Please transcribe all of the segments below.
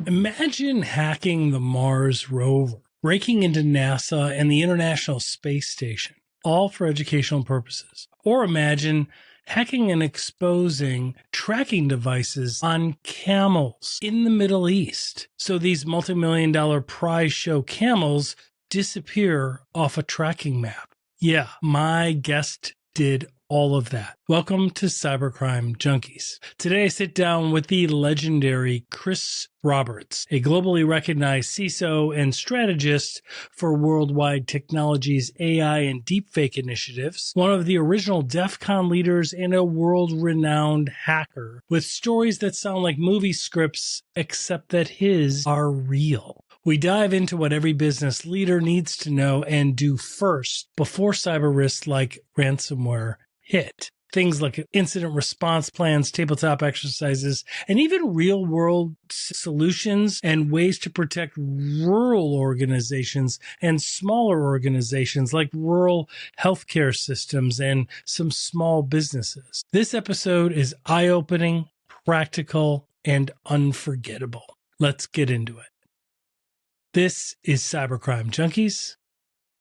Imagine hacking the Mars rover, breaking into NASA and the International Space Station, all for educational purposes. Or imagine hacking and exposing tracking devices on camels in the Middle East. So these multi-million-dollar prize show camels disappear off a tracking map. Yeah, my guest did all of that. Welcome to Cybercrime Junkies. Today I sit down with the legendary Chris Roberts, a globally recognized CISO and strategist for worldwide technologies, AI, and deepfake initiatives, one of the original DEF CON leaders and a world-renowned hacker with stories that sound like movie scripts, except that his are real. We dive into what every business leader needs to know and do first before cyber risks like ransomware hit. Things like incident response plans, tabletop exercises, and even real-world solutions and ways to protect rural organizations and smaller organizations like rural healthcare systems and some small businesses. This episode is eye-opening, practical, and unforgettable. Let's get into it. This is Cybercrime Junkies,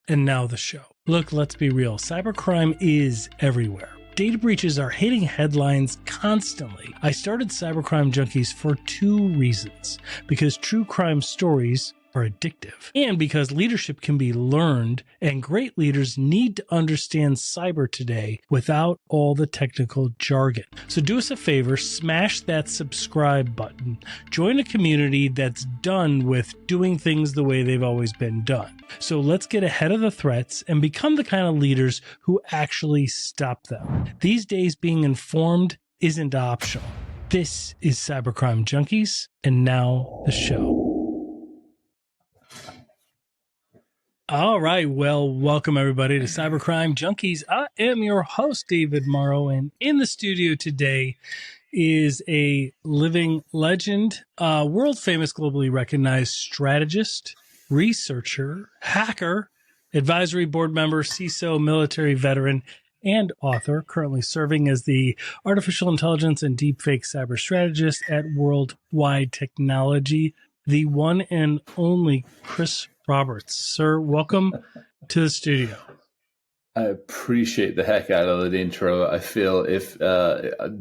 and now the show. Look, let's be real. Cybercrime is everywhere. Data breaches are hitting headlines constantly. I started Cybercrime Junkies for two reasons. Because true crime stories are addictive, and because leadership can be learned, and great leaders need to understand cyber today without all the technical jargon. So do us a favor, smash that subscribe button. Join a community that's done with doing things the way they've always been done. So let's get ahead of the threats and become the kind of leaders who actually stop them. These days, being informed isn't optional. This is Cybercrime Junkies, and now the show. All right. Well, welcome everybody to Cybercrime Junkies. I am your host, David Morrow, and in the studio today is a living legend, world famous, globally recognized strategist, researcher, hacker, advisory board member, CISO, military veteran, and author, currently serving as the artificial intelligence and deepfake cyber strategist at Worldwide Technology, the one and only Chris Roberts. Sir, welcome to the studio. I appreciate the heck out of that intro. I feel if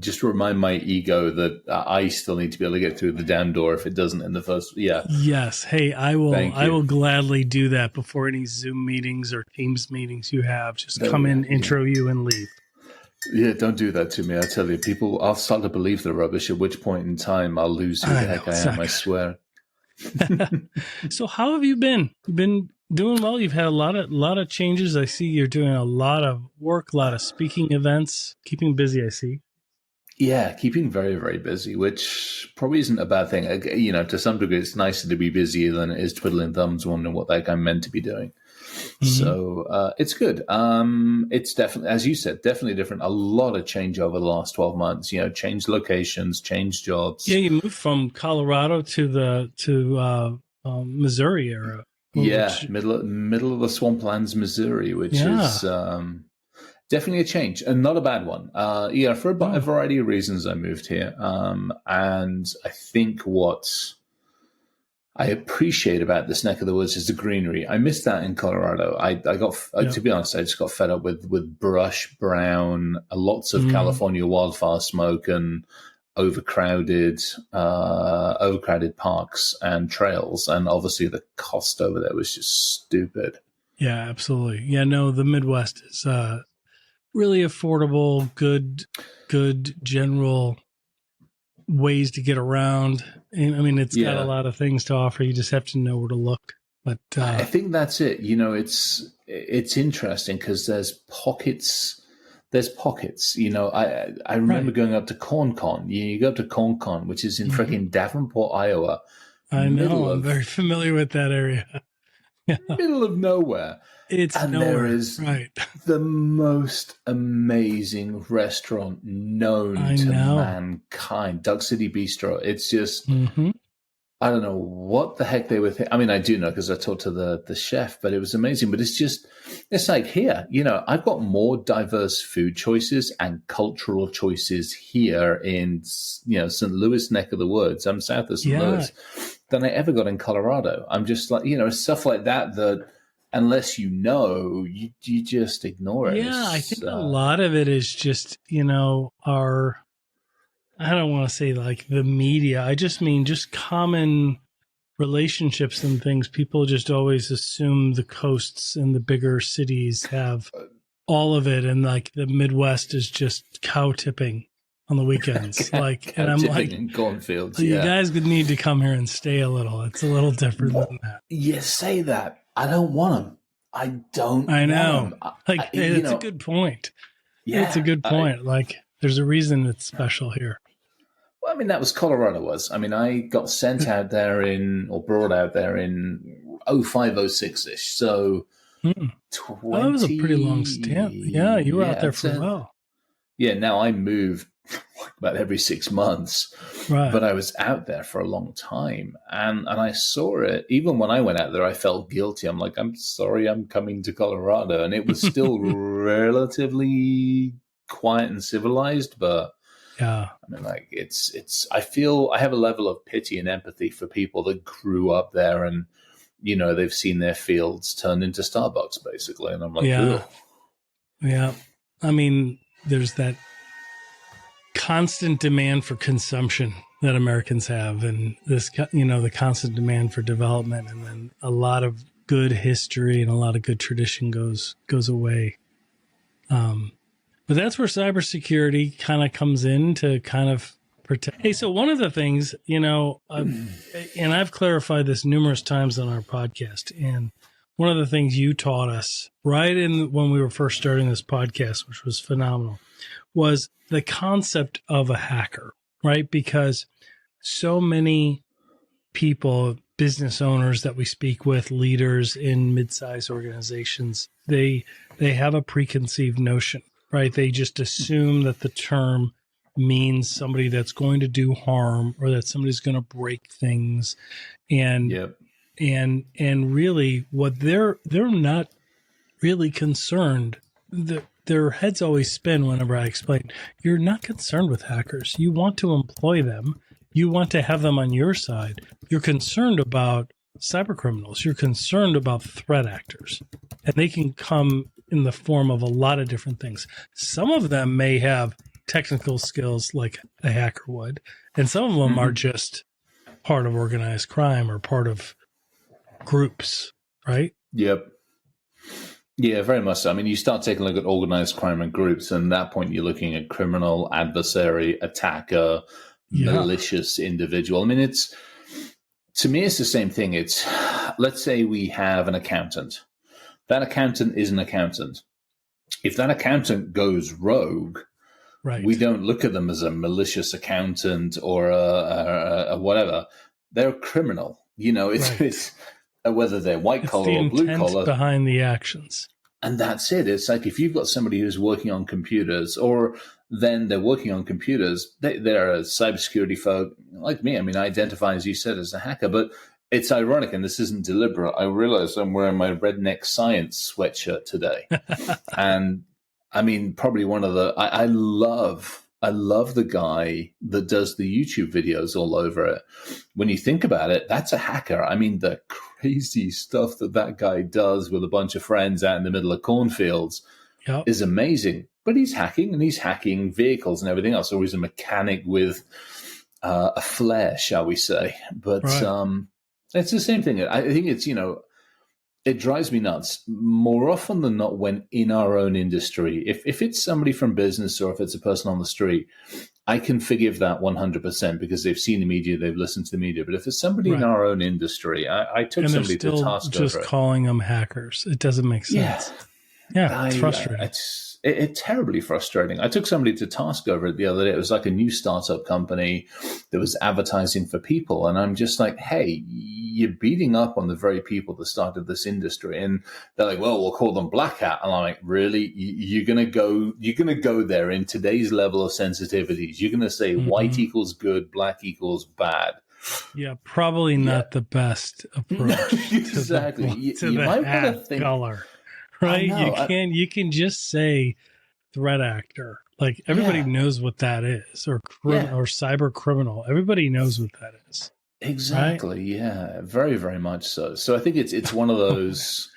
just remind my ego that I still need to be able to get through the damn door if it doesn't in the first. Yeah. Yes. Hey, I will gladly do that before any Zoom meetings or Teams meetings you have. Just come in, intro you, and leave. Yeah, don't do that to me. I tell you, people, I'll start to believe the rubbish, at which point in time I'll lose who the heck I am, I swear. So how have you been? You've been doing well. You've had a lot of changes. I see you're doing a lot of work, a lot of speaking events, keeping busy, I see. Yeah, keeping very, very busy, which probably isn't a bad thing. You know, to some degree, it's nicer to be busier than it is twiddling thumbs, wondering what that guy meant to be doing. Mm-hmm. So it's good. It's definitely, as you said, definitely different. A lot of change over the last 12 months. You know, changed locations, changed jobs. Yeah, you moved from Colorado to Missouri area. Middle of the swamplands, Missouri, which is definitely a change, and not a bad one. For a variety of reasons, I moved here, and I think what I appreciate about this neck of the woods is the greenery. I missed that in Colorado. To be honest, I just got fed up with brush, brown, lots of California wildfire smoke, and overcrowded parks and trails. And obviously the cost over there was just stupid. Yeah, absolutely. Yeah, no, the Midwest is really affordable, good general ways to get around. And I mean, it's got a lot of things to offer. You just have to know where to look. But I think that's it. You know, it's interesting because there's pockets. You know, I remember going up to CornCon. You go up to CornCon, which is in freaking Davenport, Iowa. I know. I'm very familiar with that area. Middle of nowhere. There is the most amazing restaurant known to mankind, Duck City Bistro. It's just I don't know what the heck they were thinking. I mean, I do know because I talked to the chef, but it was amazing. But it's like here, I've got more diverse food choices and cultural choices here in, St. Louis neck of the woods. I'm south of St. Louis than I ever got in Colorado. I'm just like, stuff like that unless you know, you just ignore it. Yeah, I think a lot of it is just, I don't want to say like the media. I just mean just common relationships and things. People just always assume the coasts and the bigger cities have all of it, and like the Midwest is just cow tipping on the weekends. And I'm like, in cornfields. You guys would need to come here and stay a little. It's a little different than that. You say that. I don't want them. I know. It's a good point. Yeah, it's a good point. There's a reason it's special here. Well, I mean, that was Colorado was. I mean, I got sent out there brought out there in 05, 06-ish. So 20... that was a pretty long stint. Yeah, you were out there for a while. Yeah, now I move about every 6 months. Right. But I was out there for a long time. And I saw it. Even when I went out there, I felt guilty. I'm like, I'm sorry I'm coming to Colorado. And it was still relatively quiet and civilized, but yeah, I mean, I feel I have a level of pity and empathy for people that grew up there and, they've seen their fields turned into Starbucks basically. And I'm like, yeah. Yeah. I mean, there's that constant demand for consumption that Americans have, and this, the constant demand for development, and then a lot of good history and a lot of good tradition goes away. But that's where cybersecurity kind of comes in to kind of protect. Hey, so one of the things, and I've clarified this numerous times on our podcast, and one of the things you taught us when we were first starting this podcast, which was phenomenal, was the concept of a hacker, right? Because so many people, business owners that we speak with, leaders in mid-sized organizations, they have a preconceived notion. Right. They just assume that the term means somebody that's going to do harm or that somebody's going to break things. And really what they're not really concerned. Their heads always spin whenever I explain. You're not concerned with hackers. You want to employ them. You want to have them on your side. You're concerned about cybercriminals. You're concerned about threat actors. And they can come in the form of a lot of different things. Some of them may have technical skills like a hacker would, and some of them are just part of organized crime or part of groups, right? Yep. Yeah, very much so. I mean, you start taking a look at organized crime and groups, and at that point you're looking at criminal, adversary, attacker, malicious individual. I mean, to me, it's the same thing. Let's say we have an accountant. That accountant is an accountant. If that accountant goes rogue, we don't look at them as a malicious accountant or a whatever. They're a criminal. It's whether they're white collar or blue collar. Behind the actions. And that's it. It's like if you've got somebody who's working on computers, or then they're working on computers, they're a cybersecurity folk like me. I mean, I identify, as you said, as a hacker, but it's ironic, and this isn't deliberate. I realize I'm wearing my redneck science sweatshirt today. And I mean, probably one of I love the guy that does the YouTube videos all over it. When you think about it, that's a hacker. I mean, the crazy stuff that guy does with a bunch of friends out in the middle of cornfields is amazing. But he's hacking, and he's hacking vehicles and everything else. Or he's a mechanic with a flair, shall we say. But it's the same thing. I think it's, it drives me nuts more often than not when in our own industry. If it's somebody from business or if it's a person on the street, I can forgive that 100% because they've seen the media, they've listened to the media. But if it's somebody in our own industry, I took somebody to task over it. Just calling them hackers. It doesn't make sense. Yeah, it's frustrating. It's terribly frustrating. I took somebody to task over it the other day. It was like a new startup company that was advertising for people. And I'm just like, hey, you're beating up on the very people that started this industry. And they're like, well, we'll call them black hat. And I'm like, really? You're going to go there in today's level of sensitivities. You're going to say white equals good, black equals bad. Yeah, probably not the best approach. Exactly. To you the might hat want to think. color, right? You can just say threat actor. Like everybody knows what that is, or or cyber criminal. Everybody knows what that is. Exactly. Right? Yeah. Very, very much so. So I think it's one of those.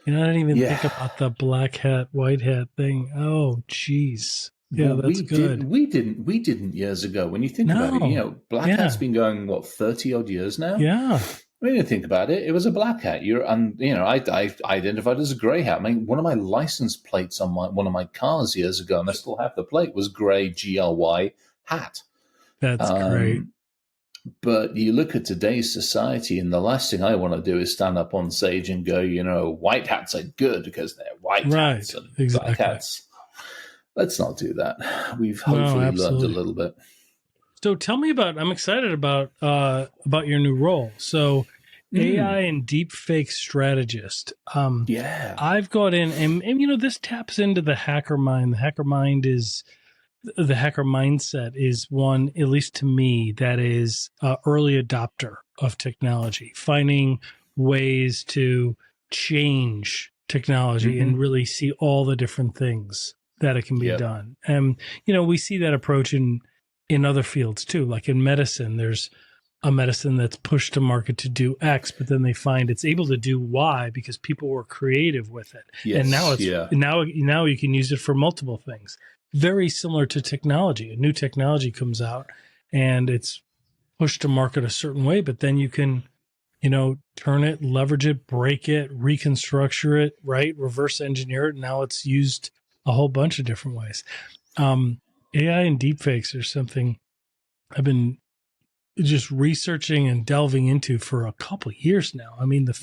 I didn't even think about the black hat, white hat thing. Oh, jeez. Yeah, Well, that's good. We didn't years ago. When you think about it, black hat's been going 30 odd years now. Yeah. When you think about it, it was a black hat. I identified as a grey hat. I mean, one of my license plates on one of my cars years ago, and I still have the plate, was grey GLY hat. That's great. But you look at today's society, and the last thing I want to do is stand up on stage and go, white hats are good because they're white hats, and black hats. Let's not do that. We've hopefully learned a little bit. So tell me I'm excited about your new role. So AI and deepfake strategist. I've got in, and this taps into the hacker mind. The hacker mindset is one, at least to me, that is early adopter of technology, finding ways to change technology and really see all the different things that it can be done. And, we see that approach in other fields too. Like in medicine, there's a medicine that's pushed to market to do X, but then they find it's able to do Y because people were creative with it. Yes, and now now you can use it for multiple things. Very similar to technology. A new technology comes out and it's pushed to market a certain way, but then you can, turn it, leverage it, break it, reconstructure it, right? Reverse engineer it. And now it's used a whole bunch of different ways. AI and deepfakes are something I've been just researching and delving into for a couple of years now. I mean, I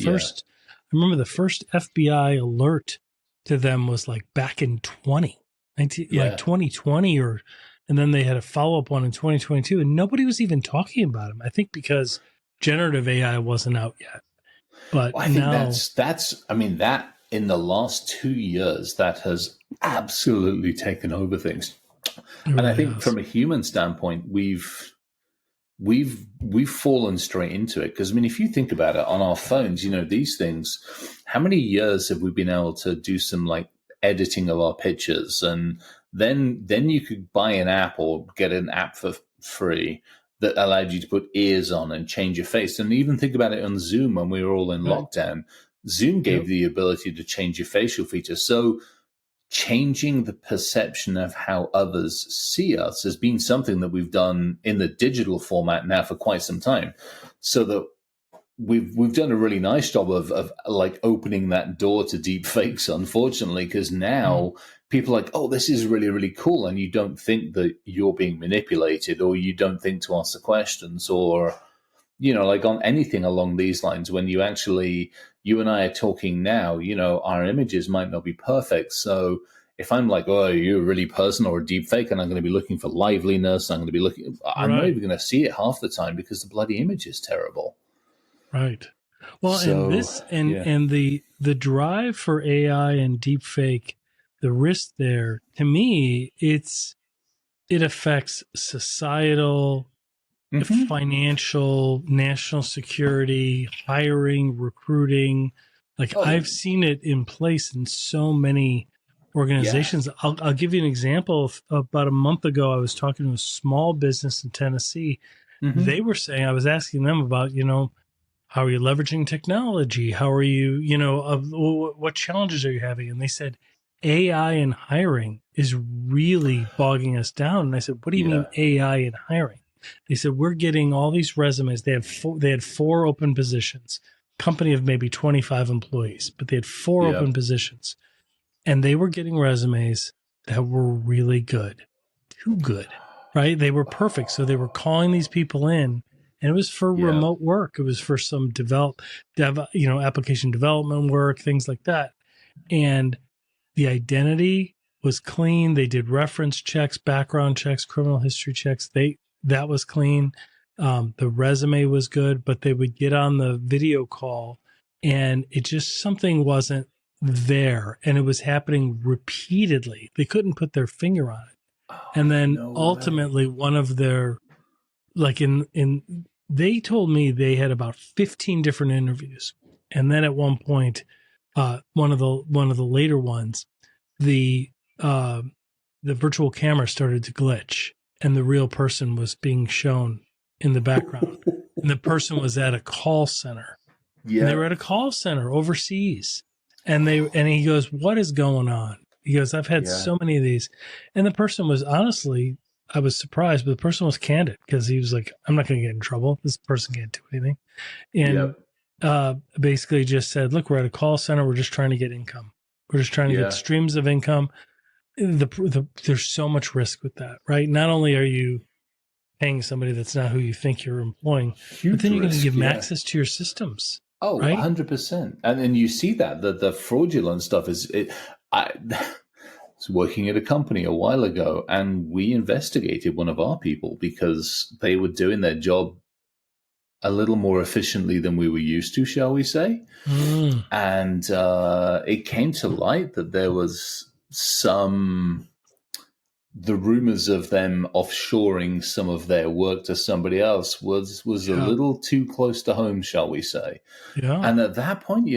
remember the first FBI alert to them was like back in 2020 and then they had a follow-up one in 2022 and nobody was even talking about them. I think because generative AI wasn't out yet. But I think that in the last 2 years, that has absolutely taken over things. And I think from a human standpoint, we've fallen straight into it. Because, if you think about it on our phones, these things, how many years have we been able to do some like editing of our pictures? And then you could buy an app or get an app for free that allowed you to put ears on and change your face. And even think about it on Zoom when we were all in lockdown. Zoom gave the ability to change your facial features. So changing the perception of how others see us has been something that we've done in the digital format now for quite some time. So that we've done a really nice job of like opening that door to deep fakes, unfortunately, because now people are like, oh, this is really, really cool. And you don't think that you're being manipulated, or you don't think to ask the questions, or, like on anything along these lines. When you and I are talking now, our images might not be perfect. So if I'm like, oh, you're really personal or a deep fake, and I'm going to be looking for liveliness, I'm not even going to see it half the time because the bloody image is terrible. Right. Well, and the drive for AI and deepfake, the risk there, to me, it affects societal, financial, national security, hiring, recruiting. Like I've seen it in place in so many organizations. Yeah. I'll give you an example. About a month ago, I was talking to a small business in Tennessee. They were saying, I was asking them about, how are you leveraging technology? How are you, what challenges are you having? And they said, AI in hiring is really bogging us down. And I said, what do you mean AI in hiring? They said, we're getting all these resumes. They had 4 open positions, company of maybe 25 employees, but they had 4 open positions. And they were getting resumes that were really good, too good, right? They were perfect. So they were calling these people in. And it was for remote work. It was for some application development work, things like that. And the identity was clean. They did reference checks, background checks, criminal history checks. That was clean. The resume was good, but they would get on the video call and something wasn't there. And it was happening repeatedly. They couldn't put their finger on it. And then ultimately one of their, like in they told me they had about 15 different interviews. And then at one point, one of the later ones, the virtual camera started to glitch and the real person was being shown in the background. And the person was at a call center. Yeah. And they were at a call center overseas. And he goes, "What is going on?" He goes, "I've had so many of these." And the person was, honestly, I was surprised, but the person was candid because he was like, "I'm not going to get in trouble. This person can't do anything." And basically just said, "Look, we're at a call center. We're just trying to get income. We're just trying to get streams of income." There's so much risk with that, right? Not only are you paying somebody that's not who you think you're employing, but then you're going to give them access to your systems. Oh, right? 100%. And then you see that the fraudulent stuff I was working at a company a while ago, and we investigated one of our people because they were doing their job a little more efficiently than we were used to, shall we say. And it came to light that there was the rumors of them offshoring some of their work to somebody else was a little too close to home, shall we say. Yeah. And at that point,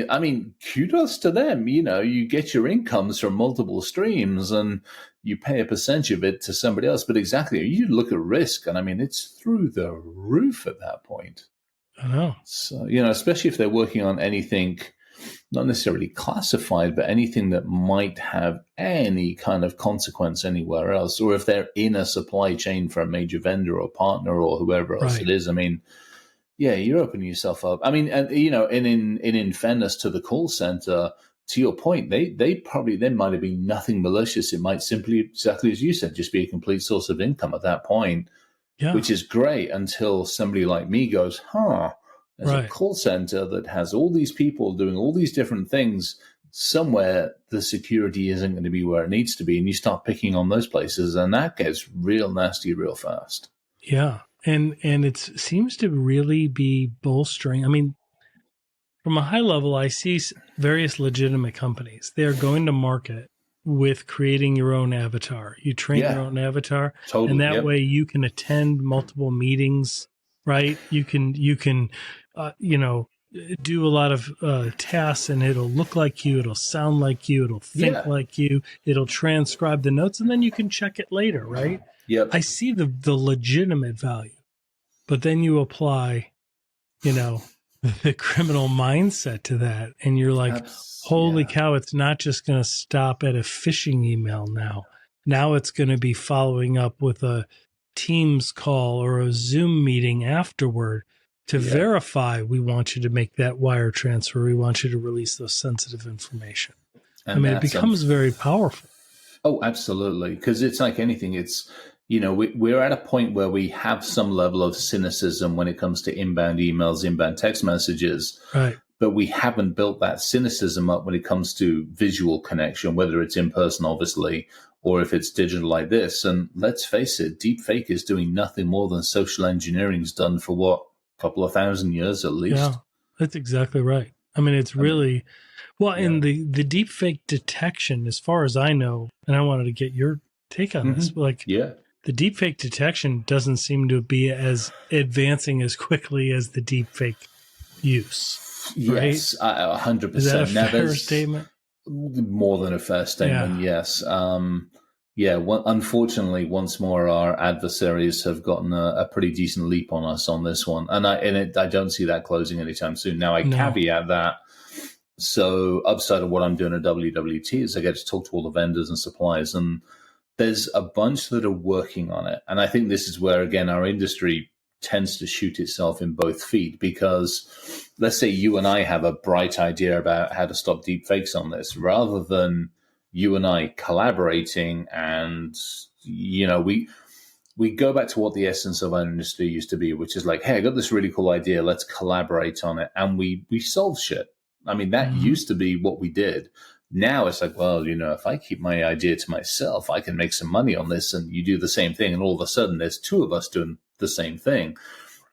kudos to them. You get your incomes from multiple streams and you pay a percentage of it to somebody else. But exactly, you look at risk, and it's through the roof at that point. I know. So, especially if they're working on anything not necessarily classified, but anything that might have any kind of consequence anywhere else, or if they're in a supply chain for a major vendor or partner or whoever else it is. You're opening yourself up. And in fairness to the call center, to your point, there might have been nothing malicious. It might simply, exactly as you said, just be a complete source of income at that point, which is great until somebody like me goes, there's a call center that has all these people doing all these different things. Somewhere the security isn't going to be where it needs to be, and you start picking on those places, and that gets real nasty real fast. Yeah, and it seems to really be bolstering. From a high level, I see various legitimate companies. They are going to market with creating your own avatar. You train your own avatar, and that way you can attend multiple meetings. Right? You can do a lot of tasks, and it'll look like you, it'll sound like you, it'll think like you, it'll transcribe the notes, and then you can check it later, right? Yep. I see the legitimate value, but then you apply, the criminal mindset to that, and you're like, holy cow, it's not just going to stop at a phishing email now. Now it's going to be following up with a Teams call or a Zoom meeting afterward to verify we want you to make that wire transfer. We want you to release those sensitive information. And it becomes very powerful. Oh, absolutely. Because it's like anything. It's, we're at a point where we have some level of cynicism when it comes to inbound emails, inbound text messages. Right. But we haven't built that cynicism up when it comes to visual connection, whether it's in person, obviously, or if it's digital like this. And let's face it, deepfake is doing nothing more than social engineering's done for a couple of thousand years at least. Yeah, that's exactly right. It's really, in the deepfake detection, as far as I know, and I wanted to get your take on this, the deepfake detection doesn't seem to be as advancing as quickly as the deepfake use. Yes, 100%. Is that a fair statement? More than a fair statement, yes. Unfortunately, once more, our adversaries have gotten a pretty decent leap on us on this one. And I don't see that closing anytime soon. Now, I caveat that. So upside of what I'm doing at WWT is I get to talk to all the vendors and suppliers, and there's a bunch that are working on it. And I think this is where, again, our industry tends to shoot itself in both feet, because let's say you and I have a bright idea about how to stop deepfakes on this, rather than you and I collaborating and, we go back to what the essence of our industry used to be, which is like, hey, I got this really cool idea. Let's collaborate on it. And we solve shit. That used to be what we did. Now it's like, well, if I keep my idea to myself, I can make some money on this, and you do the same thing. And all of a sudden there's two of us doing the same thing.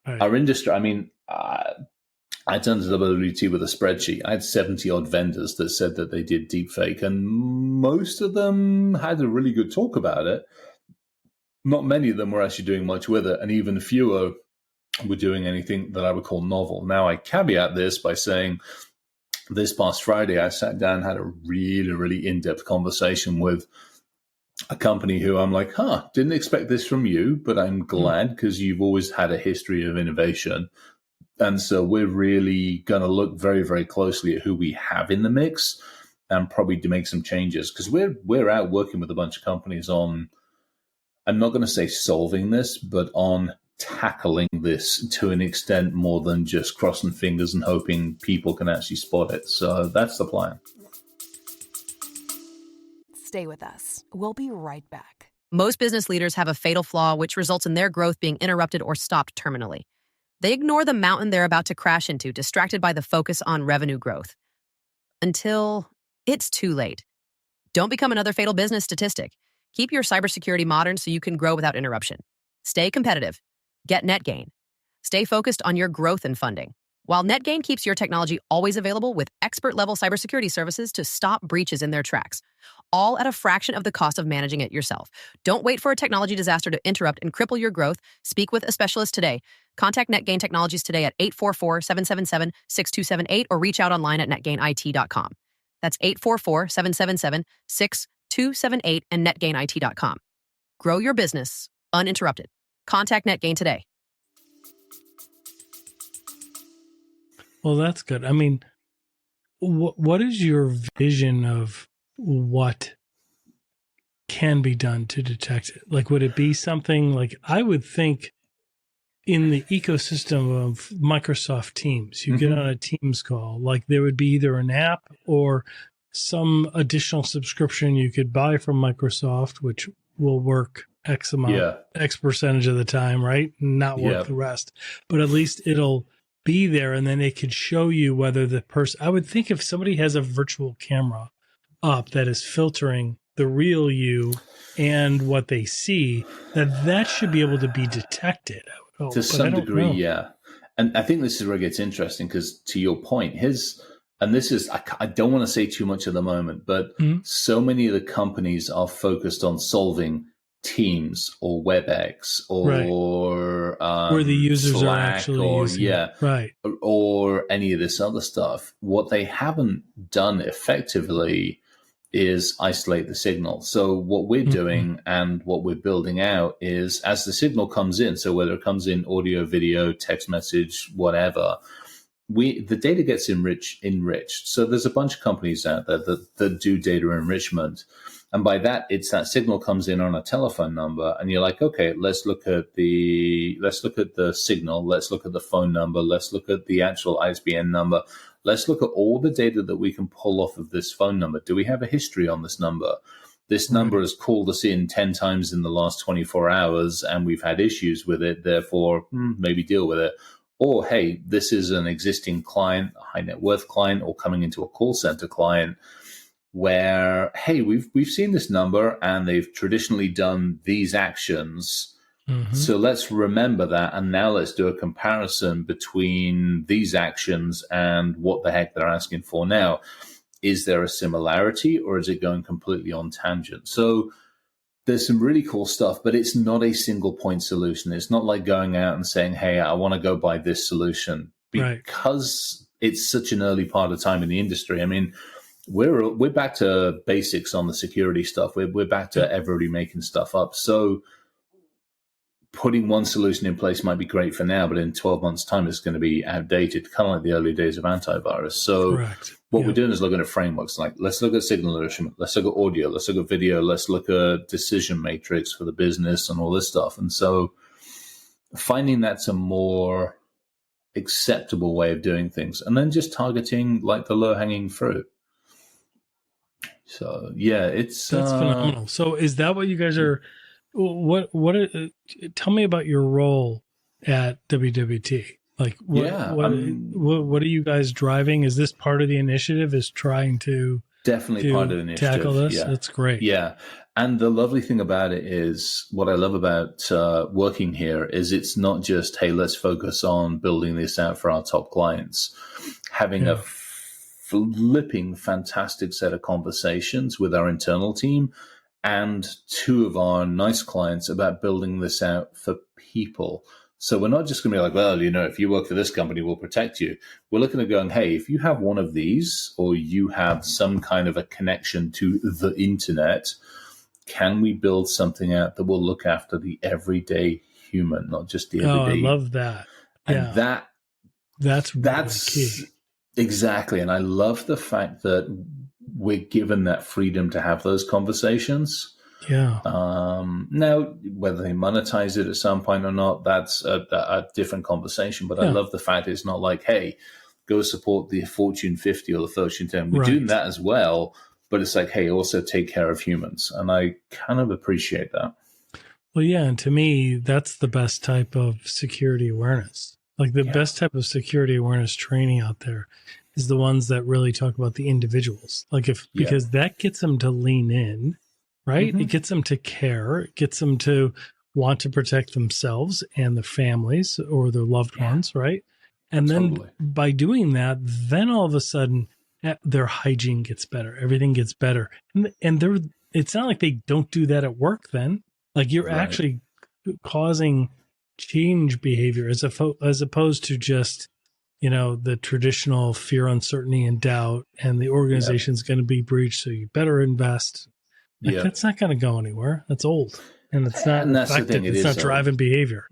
Right. Our industry, I done WWT with a spreadsheet. I had 70 odd vendors that said that they did deepfake, and most of them had a really good talk about it. Not many of them were actually doing much with it, and even fewer were doing anything that I would call novel. Now, I caveat this by saying this past Friday, I sat down and had a really, really in-depth conversation with a company who I'm like, didn't expect this from you, but I'm glad because you've always had a history of innovation. And so we're really going to look very, very closely at who we have in the mix and probably to make some changes because we're out working with a bunch of companies on, I'm not going to say solving this, but on tackling this to an extent more than just crossing fingers and hoping people can actually spot it. So that's the plan. Stay with us. We'll be right back. Most business leaders have a fatal flaw which results in their growth being interrupted or stopped terminally. They ignore the mountain they're about to crash into, distracted by the focus on revenue growth. Until it's too late. Don't become another fatal business statistic. Keep your cybersecurity modern so you can grow without interruption. Stay competitive. Get NetGain. Stay focused on your growth and funding. While NetGain keeps your technology always available with expert-level cybersecurity services to stop breaches in their tracks, all at a fraction of the cost of managing it yourself. Don't wait for a technology disaster to interrupt and cripple your growth. Speak with a specialist today. Contact NetGain Technologies today at 844-777-6278 or reach out online at netgainit.com. That's 844-777-6278 and netgainit.com. Grow your business uninterrupted. Contact NetGain today. Well, that's good. I mean, what is your vision of what can be done to detect it? Like, would it be something like, I would think in the ecosystem of Microsoft Teams, you get on a Teams call, like there would be either an app or some additional subscription you could buy from Microsoft, which will work X amount, X percentage of the time, right? Not work the rest, but at least it'll be there. And then it could show you whether the person, I would think if somebody has a virtual camera up that is filtering the real you and what they see, that should be able to be detected. I would hope, to some degree, yeah. And I think this is where it gets interesting because to your point, I don't want to say too much at the moment, but so many of the companies are focused on solving Teams or WebEx or where the users Slack are actually using or any of this other stuff. What they haven't done effectively is isolate the signal. So what we're doing and what we're building out is as the signal comes in, so whether it comes in audio, video, text message, whatever, the data gets enriched. So there's a bunch of companies out there that do data enrichment. And by that, it's that signal comes in on a telephone number, and you're like, okay, let's look at the signal, let's look at the phone number, let's look at the actual ISBN number, let's look at all the data that we can pull off of this phone number. Do we have a history on this number? This number has called us in 10 times in the last 24 hours, and we've had issues with it, therefore, maybe deal with it. Or, hey, this is an existing client, a high net worth client, or coming into a call center client, where, hey, we've seen this number and they've traditionally done these actions. So let's remember that. And now let's do a comparison between these actions and what the heck they're asking for now. Is there a similarity or is it going completely on tangent? So there's some really cool stuff, but it's not a single point solution. It's not like going out and saying, hey, I want to go buy this solution because it's such an early part of time in the industry. I mean, we're back to basics on the security stuff. We're back to everybody making stuff up. So putting one solution in place might be great for now, but in 12 months' time, it's going to be outdated, kind of like the early days of antivirus. So what we're doing is looking at frameworks like, let's look at signal enrichment, let's look at audio, let's look at video, let's look at decision matrix for the business and all this stuff. And so finding that's a more acceptable way of doing things, and then just targeting like the low-hanging fruit. So that's phenomenal. So is that what you guys are? Tell me about your role at WWT. Like, what are you guys driving? Is this part of the initiative? Is trying to definitely part of the initiative? Tackle this? Yeah. That's great. Yeah, and the lovely thing about it is, what I love about working here is it's not just, hey, let's focus on building this out for our top clients. Having a flipping fantastic set of conversations with our internal team and two of our nice clients about building this out for people. So we're not just going to be like, well, if you work for this company, we'll protect you. We're looking at going, hey, if you have one of these or you have some kind of a connection to the internet, can we build something out that will look after the everyday human, not just the everyday? Oh, I love that. And yeah. That's really key. Exactly. And I love the fact that we're given that freedom to have those conversations. Yeah. Now, whether they monetize it at some point or not, that's a different conversation. But I love the fact it's not like, hey, go support the Fortune 50 or the Fortune 10. We're doing that as well. But it's like, hey, also take care of humans. And I kind of appreciate that. Well, yeah. And to me, that's the best type of security awareness. Like the best type of security awareness training out there is the ones that really talk about the individuals. Because that gets them to lean in. Right? Mm-hmm. It gets them to care. It gets them to want to protect themselves and their families or their loved ones, right? And then by doing that, then all of a sudden their hygiene gets better. Everything gets better. And it's not like they don't do that at work then. Like you're actually causing change behavior as opposed to just, the traditional fear, uncertainty, and doubt, and the organization's going to be breached, so you better invest. That's not going to go anywhere. That's old. And it's not effective. It's not driving behavior.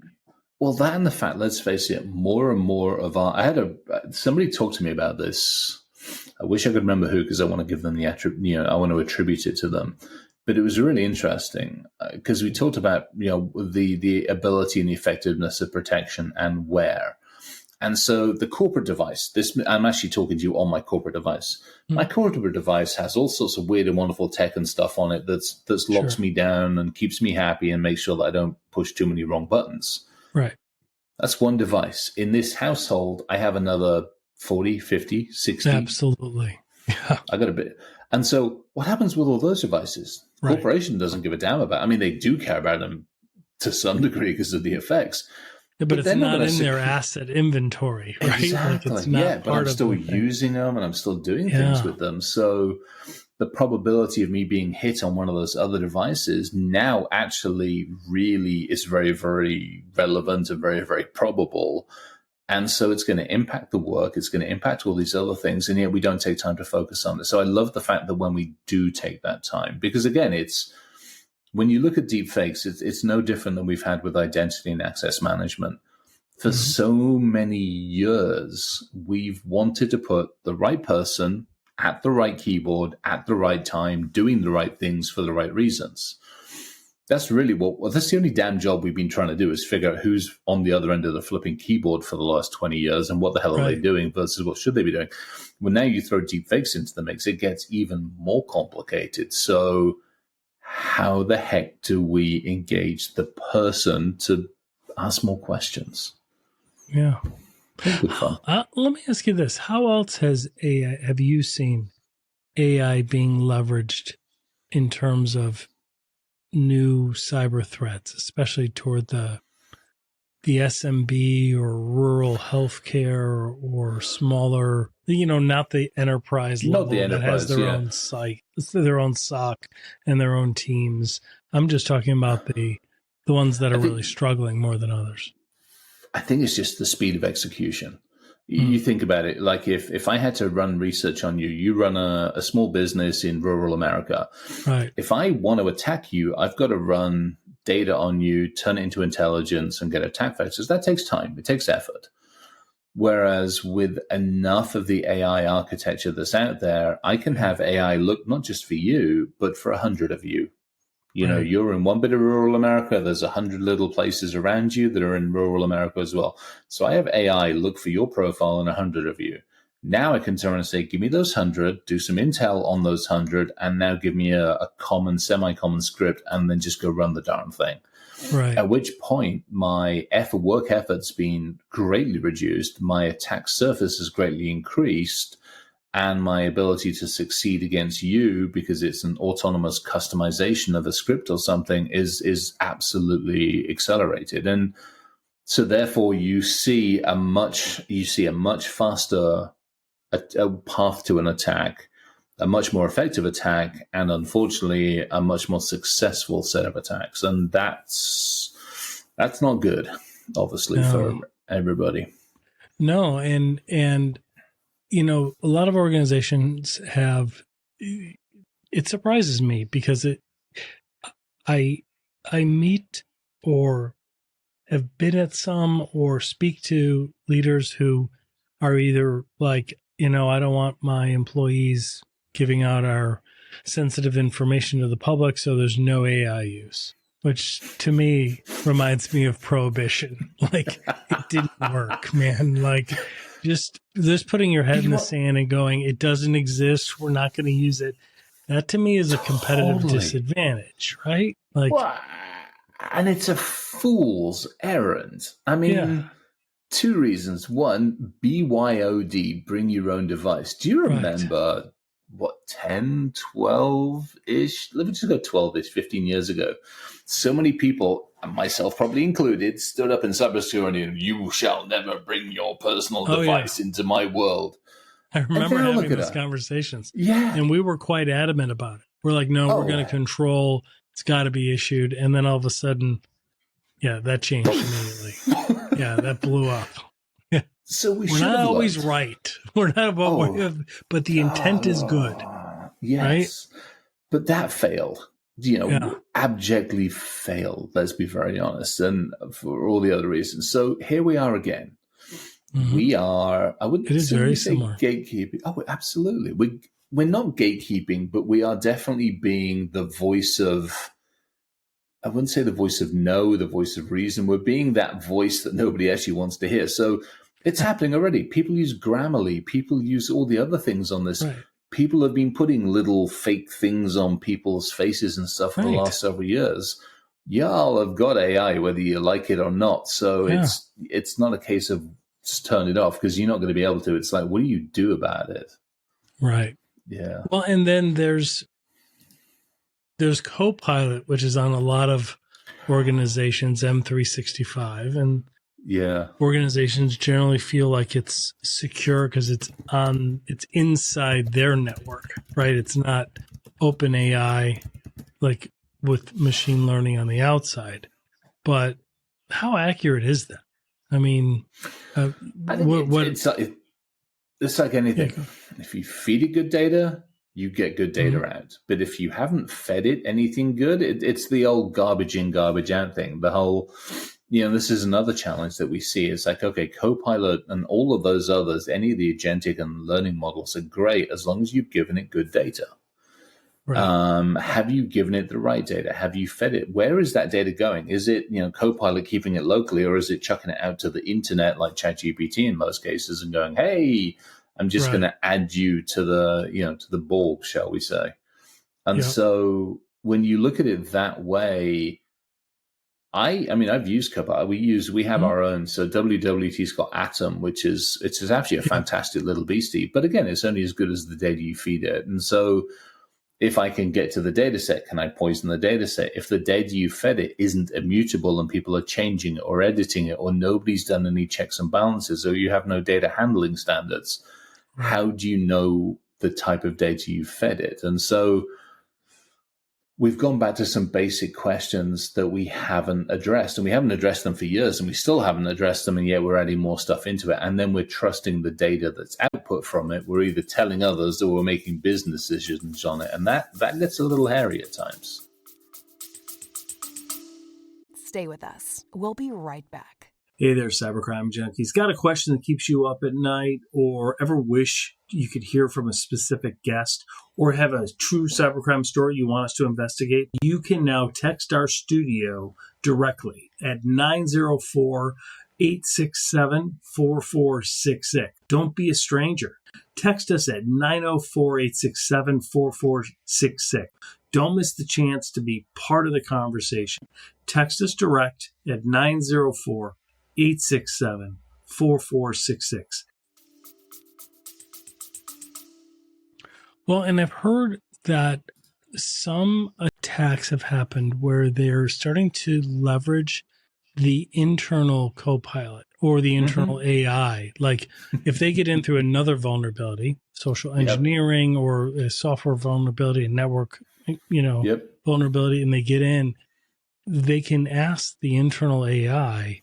Well, that and the fact, let's face it, more and more of somebody talked to me about this. I wish I could remember who, because I want to give them the I want to attribute it to them. But it was really interesting because we talked about, the ability and the effectiveness of protection and where. And so the corporate device, I'm actually talking to you on my corporate device. Mm-hmm. My corporate device has all sorts of weird and wonderful tech and stuff on it that's locks me down and keeps me happy and makes sure that I don't push too many wrong buttons. Right. That's one device. In this household, I have another 40, 50, 60. Absolutely. Yeah. I got a bit. And so what happens with all those devices? The corporation doesn't give a damn about. I mean, they do care about them to some degree because of the effects. Yeah, but it's not in their asset inventory, right? Exactly. Like it's not but I'm still using them and I'm still doing things with them. So the probability of me being hit on one of those other devices now actually really is very, very relevant and very, very probable. And so it's going to impact the work. It's going to impact all these other things. And yet we don't take time to focus on it. So I love the fact that when we do take that time, because again, when you look at deepfakes, it's no different than we've had with identity and access management. For so many years, we've wanted to put the right person at the right keyboard at the right time, doing the right things for the right reasons. That's really that's the only damn job we've been trying to do, is figure out who's on the other end of the flipping keyboard for the last 20 years and what the hell are they doing versus what should they be doing. Well, now you throw deepfakes into the mix, it gets even more complicated. So how the heck do we engage the person to ask more questions? Yeah. Good fun. Let me ask you this. How else have you seen AI being leveraged in terms of new cyber threats, especially toward the SMB or rural healthcare or smaller, not the enterprise level that has their own site, their own SOC and their own teams. I'm just talking about the ones that are really struggling more than others. I think it's just the speed of execution. You think about it, like if I had to run research on you, you run a small business in rural America. Right. If I want to attack you, I've got to run data on you, turn it into intelligence and get attack vectors. That takes time. It takes effort. Whereas with enough of the AI architecture that's out there, I can have AI look not just for you, but for 100 of you. You're in one bit of rural America. There's 100 little places around you that are in rural America as well. So I have AI look for your profile and 100 of you. Now I can turn and say, give me those 100, do some intel on those 100, and now give me a common, semi-common script, and then just go run the darn thing. Right. At which point my work effort's been greatly reduced, my attack surface has greatly increased, and my ability to succeed against you, because it's an autonomous customization of a script or something, is absolutely accelerated. And so therefore you see a much faster a path to an attack, a much more effective attack, and unfortunately a much more successful set of attacks. And that's not good. obviously, for everybody. No, and a lot of organizations have. It surprises me because I meet or have been at some or speak to leaders who are either like, I don't want my employees giving out our sensitive information to the public, so there's no AI use, which to me reminds me of prohibition. Like, it didn't work, man. Like, just putting your head in the sand and going, it doesn't exist, we're not going to use it. That to me is a competitive disadvantage, right? Like, and it's a fool's errand. I mean, two reasons. One, BYOD, bring your own device. Do you remember, 10, 12-ish? Let me just go 12-ish, 15 years ago. So many people, and myself probably included, stood up in cybersecurity and you shall never bring your personal device into my world. I remember having those conversations. Yeah. And we were quite adamant about it. We're like, no, we're going to control. It's got to be issued. And then all of a sudden, that changed immediately. That blew up. So we're not always right. We're not about what we have, but the intent is good. Yes. Right? But that failed. Abjectly failed, let's be very honest, and for all the other reasons. So here we are again. Mm-hmm. We are, I wouldn't say similar. Gatekeeping. Oh, absolutely. We're not gatekeeping, but we are definitely being the voice of, I wouldn't say the voice of no, the voice of reason. We're being that voice that nobody actually wants to hear. So it's happening already. People use Grammarly. People use all the other things on this. Right. People have been putting little fake things on people's faces and stuff for the last several years. Y'all have got AI, whether you like it or not. So it's not a case of just turn it off because you're not going to be able to. It's like, what do you do about it? Right. Yeah. Well, and then there's Copilot, which is on a lot of organizations, M365, and organizations generally feel like it's secure because it's inside their network, right? It's not open AI like with machine learning on the outside. But how accurate is that? I mean, I think it's like anything. If you feed it good data, you get good data out. But if you haven't fed it anything good, it's the old garbage in, garbage out thing. The whole, this is another challenge that we see. It's like, okay, Copilot and all of those others, any of the agentic and learning models are great as long as you've given it good data. Right. Have you given it the right data? Have you fed it? Where is that data going? Is it, Copilot keeping it locally, or is it chucking it out to the internet like ChatGPT in most cases and going, hey, I'm just going to add you to the, to the Borg, shall we say? And so when you look at it that way, I've used Copilot. We have our own. So WWT's got Atom, which is actually a fantastic little beastie. But again, it's only as good as the data you feed it. And so if I can get to the data set, can I poison the data set? If the data you fed it isn't immutable and people are changing it or editing it, or nobody's done any checks and balances, or you have no data handling standards, how do you know the type of data you fed it? And so we've gone back to some basic questions that we haven't addressed, and we haven't addressed them for years, and we still haven't addressed them, and yet we're adding more stuff into it. And then we're trusting the data that's output from it. We're either telling others or we're making business decisions on it. And that gets a little hairy at times. Stay with us. We'll be right back. Hey there, Cybercrime Junkies. Got a question that keeps you up at night, or ever wish you could hear from a specific guest, or have a true cybercrime story you want us to investigate? You can now text our studio directly at 904-867-4466. Don't be a stranger. Text us at 904-867-4466. Don't miss the chance to be part of the conversation. Text us direct at 904-867-4466. Well, and I've heard that some attacks have happened where they're starting to leverage the internal Copilot or the internal AI. Like if they get in through another vulnerability, social engineering or a software vulnerability, a network, vulnerability, and they get in, they can ask the internal AI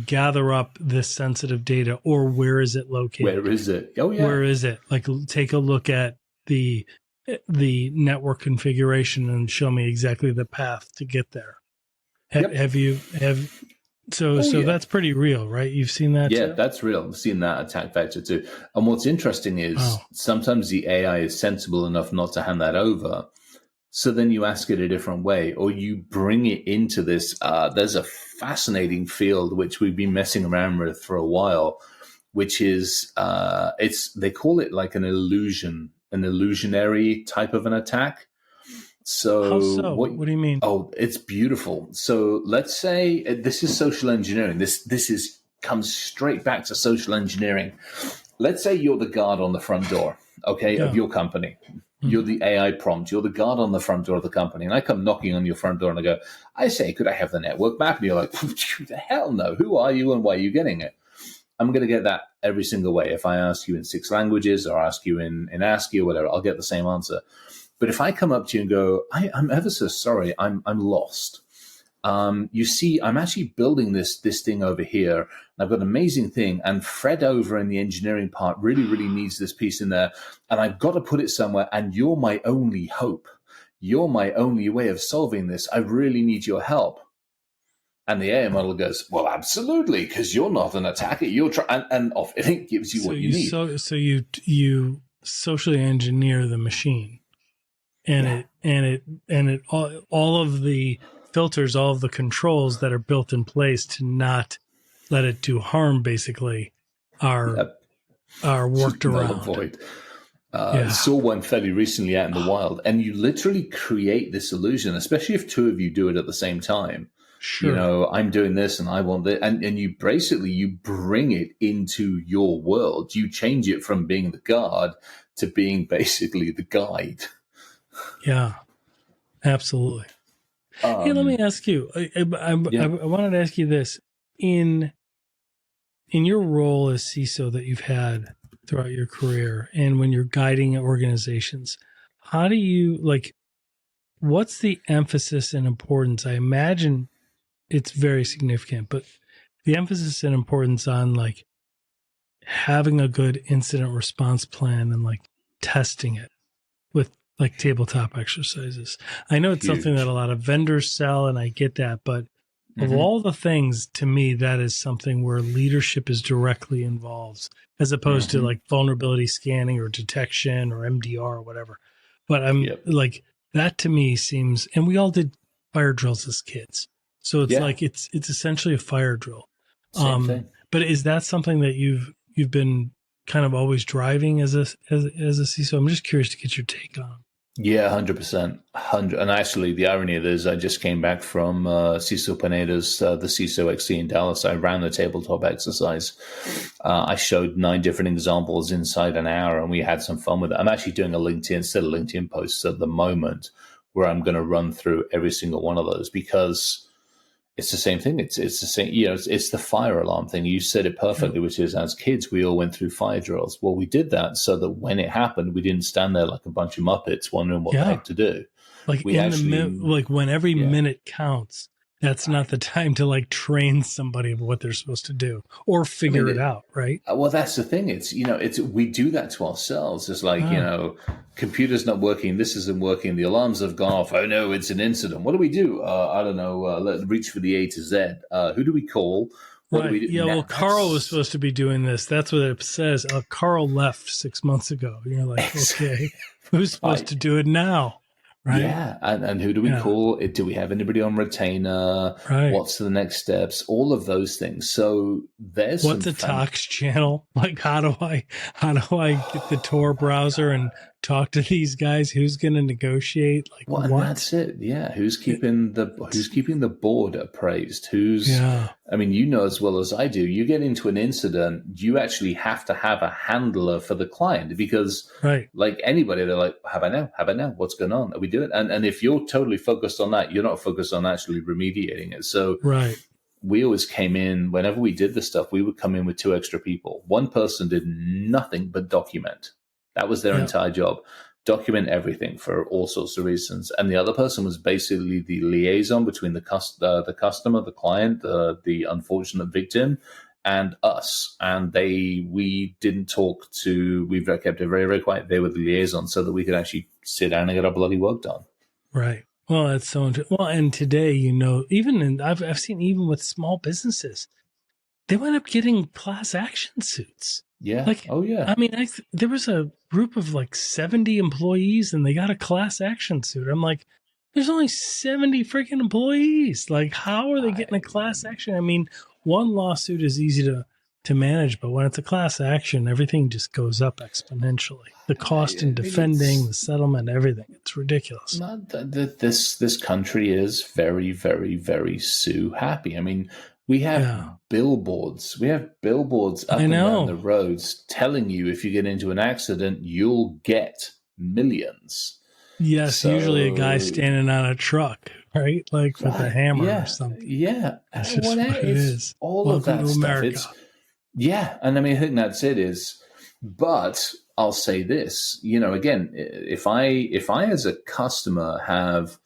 gather up this sensitive data, or where is it located? Where is it? Oh, yeah. Where is it? Like, take a look at the network configuration and show me exactly the path to get there. So that's pretty real, right? You've seen that Yeah, too? that's real. I've seen that attack vector too. And what's interesting is sometimes the AI is sensible enough not to hand that over. So then you ask it a different way, or you bring it into this. There's a fascinating field which we've been messing around with for a while, which is they call it like an illusionary type of an attack. So, how so? What do you mean? Oh, it's beautiful. So let's say this is social engineering. This comes straight back to social engineering. Let's say you're the guard on the front door, of your company. You're the AI prompt. You're the guard on the front door of the company. And I come knocking on your front door and I go, I say, could I have the network map? And you're like, the hell no. Who are you and why are you getting it? I'm going to get that every single way. If I ask you in 6 languages or ask you in ASCII or whatever, I'll get the same answer. But if I come up to you and go, I'm ever so sorry, I'm lost. You see, I'm actually building this thing over here. And I've got an amazing thing. And Fred over in the engineering part really, really needs this piece in there. And I've got to put it somewhere. And you're my only hope. You're my only way of solving this. I really need your help. And the AI model goes, well, absolutely, because you're not an attacker. You're and off. It gives you what you need. So you socially engineer the machine. And all of the filters, all of the controls that are built in place to not let it do harm, basically, are worked around. Saw one fairly recently out in the wild, and you literally create this illusion, especially if 2 of you do it at the same time. Sure. I'm doing this and I want this, and you basically you bring it into your world. You change it from being the guard to being basically the guide. Yeah, absolutely. Hey, let me ask you. I wanted to ask you this: in your role as CISO that you've had throughout your career, and when you're guiding organizations, how do you what's the emphasis and importance? I imagine it's very significant, but the emphasis and importance on having a good incident response plan and testing it with tabletop exercises. I know it's something that a lot of vendors sell, and I get that, but of all the things, to me, that is something where leadership is directly involved, as opposed to vulnerability scanning or detection or MDR or whatever. But I'm that to me seems, and we all did fire drills as kids, so it's it's essentially a fire drill. Same thing. But is that something that you've been kind of always driving as a CISO? I'm just curious to get your take on. Yeah, 100%. And actually, the irony of this, I just came back from CISO Pineda's, the CISO XC in Dallas. I ran the tabletop exercise. I showed 9 different examples inside an hour, and we had some fun with it. I'm actually doing a LinkedIn posts at the moment where I'm going to run through every single one of those, because it's the same thing. It's the same. It's the fire alarm thing. You said it perfectly, which is, as kids, we all went through fire drills. Well, we did that so that when it happened, we didn't stand there like a bunch of Muppets wondering what the heck to do. When every minute counts, that's not the time to train somebody of what they're supposed to do or figure it out, right? Well, that's the thing. We do that to ourselves. It's computer's not working. This isn't working. The alarms have gone off. Oh no, it's an incident. What do we do? I don't know. Let's reach for the A to Z. Who do we call? What do we do? Yeah, well, Carl was supposed to be doing this. That's what it says. Carl left 6 months ago. You're like, okay, who's supposed to do it now? Right. Yeah, and who do we call? Do we have anybody on retainer? Right. What's the next steps? All of those things. So there's what's a Tox channel? How do I get the Tor browser and talk to these guys? Who's going to negotiate? And that's it. Yeah, who's keeping the board appraised? I mean, as well as I do. You get into an incident, you actually have to have a handler for the client, because like anybody, they're like, have I now? What's going on? Are we doing it? And if you're totally focused on that, you're not focused on actually remediating it. So we always came in, whenever we did this stuff, we would come in with 2 extra people. One person did nothing but document. That was their entire job. document everything for all sorts of reasons. And the other person was basically the liaison between the customer, the client, the unfortunate victim, and us. And we didn't talk to, we've kept it very, very quiet. They were the liaison so that we could actually sit down and get our bloody work done. Right. Well, that's so interesting. Well, and today, I've seen even with small businesses, they wind up getting class action suits. Yeah. I mean, there was a group of like 70 employees and they got a class action suit. I'm like, there's only 70 freaking employees. Like, how are they getting a class action? I mean, one lawsuit is easy to manage, but when it's a class action, everything just goes up exponentially. The cost in defending, the settlement, everything. It's ridiculous. This country is very, very, very sue happy. I mean, we have billboards. We have billboards up and down the roads telling you if you get into an accident, you'll get millions. Yes, usually a guy standing on a truck, right? Like with a hammer or something. Yeah. That's just what it is. All Welcome of that to stuff. America. And I mean, I think that's it is. But I'll say this, again, if I as a customer have,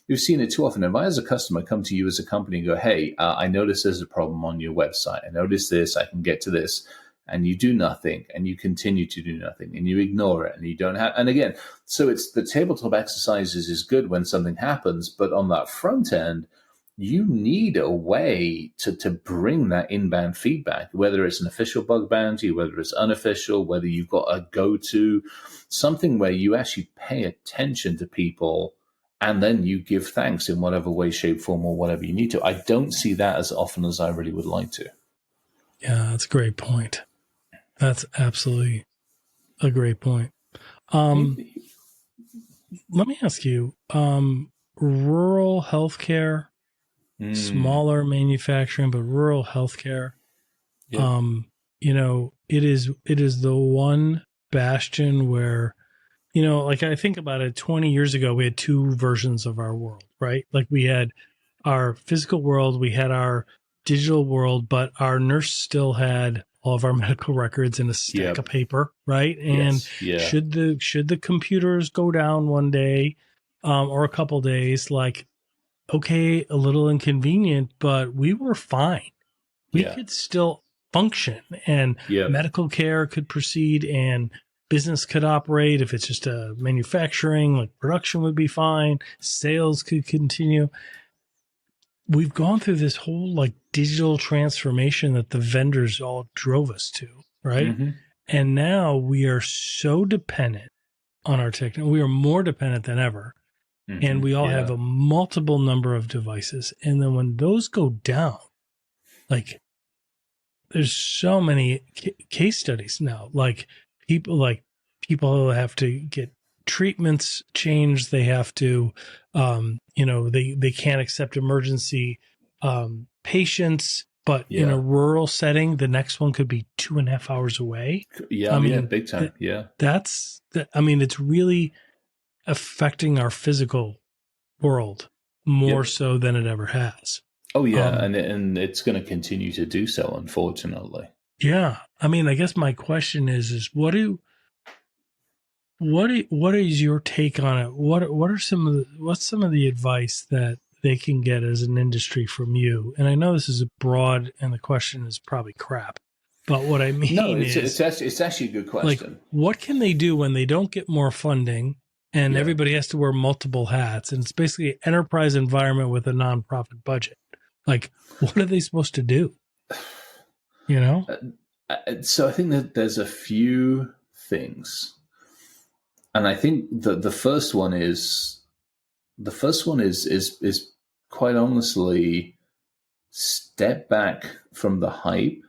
we've seen it too often. If I as a customer come to you as a company and go, hey, I notice there's a problem on your website. I notice this, I can get to this. And you do nothing and you continue to do nothing and you ignore it and you don't have, and again, so it's the tabletop exercises is good when something happens, but on that front end, you need a way to bring that inbound feedback, whether it's an official bug bounty, whether it's unofficial, whether you've got a go-to, something where you actually pay attention to people and then you give thanks in whatever way, shape, form, or whatever you need to. I don't see that as often as I really would like to. Yeah, that's a great point. That's absolutely a great point. Let me ask you, rural healthcare, smaller manufacturing, but rural healthcare, it is the one bastion where, like I think about it, 20 years ago, we had two versions of our world, right? Like we had our physical world, we had our digital world, but our nurse still had all of our medical records in a stack of paper, right? And should the computers go down one day or a couple days, like, okay, a little inconvenient, but we were fine. We could still function and medical care could proceed and business could operate. If it's just a manufacturing, like production would be fine. Sales could continue. We've gone through this whole like digital transformation that the vendors all drove us to, right? Mm-hmm. And now we are so dependent on our technology. We are more dependent than ever. Mm-hmm. And we all have a multiple number of devices. And then when those go down, like there's so many case studies now, like people have to get treatments changed. They have to, they can't accept emergency patients, but in a rural setting, the next one could be 2.5 hours away. Big time. It's really affecting our physical world more so than it ever has. Oh yeah, and it's going to continue to do so, unfortunately. Yeah, I mean, I guess my question is what is your take on it? What's some of the advice that they can get as an industry from you? And I know this is broad, and the question is probably crap, but what I mean it's actually a good question. Like, what can they do when they don't get more funding and everybody has to wear multiple hats, and it's basically an enterprise environment with a nonprofit budget? Like, what are they supposed to do? So I think that there's a few things. And I think that the first one is quite honestly, step back from the hype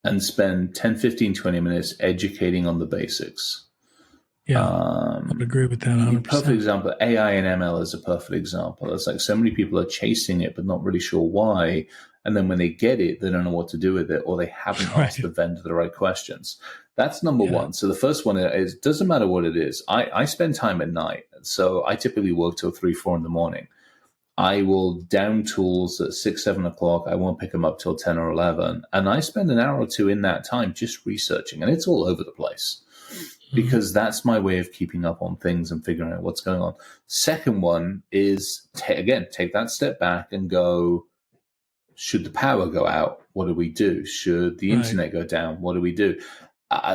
and spend 10, 15, 20 minutes educating on the basics. Yeah, I would agree with that 100%. Perfect example, AI and ML is a perfect example. It's like so many people are chasing it, but not really sure why. And then when they get it, they don't know what to do with it, or they haven't asked the vendor the right questions. That's number one. So the first one is, doesn't matter what it is. I spend time at night. So I typically work till 3, 4 in the morning. I will down tools at 6, 7 o'clock. I won't pick them up till 10 or 11. And I spend an hour or two in that time just researching, and it's all over the place. because that's my way of keeping up on things and figuring out what's going on. Second one is, take that step back and go, should the power go out? What do we do? Should the internet go down? What do we do?